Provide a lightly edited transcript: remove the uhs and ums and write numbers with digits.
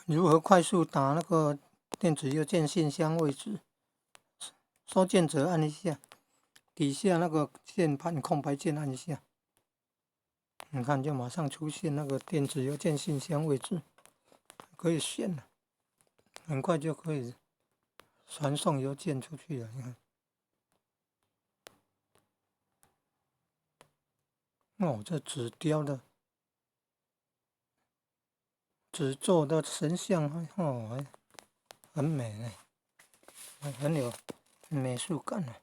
如何快速打那个电子邮件信箱位置？收件者按一下，底下那个键盘空白键按一下，你看就马上出现那个电子邮件信箱位置，可以选了，很快就可以传送邮件出去了。你看，哦，这纸雕的、纸做的神像，哦，很美呢，很有美术感呢。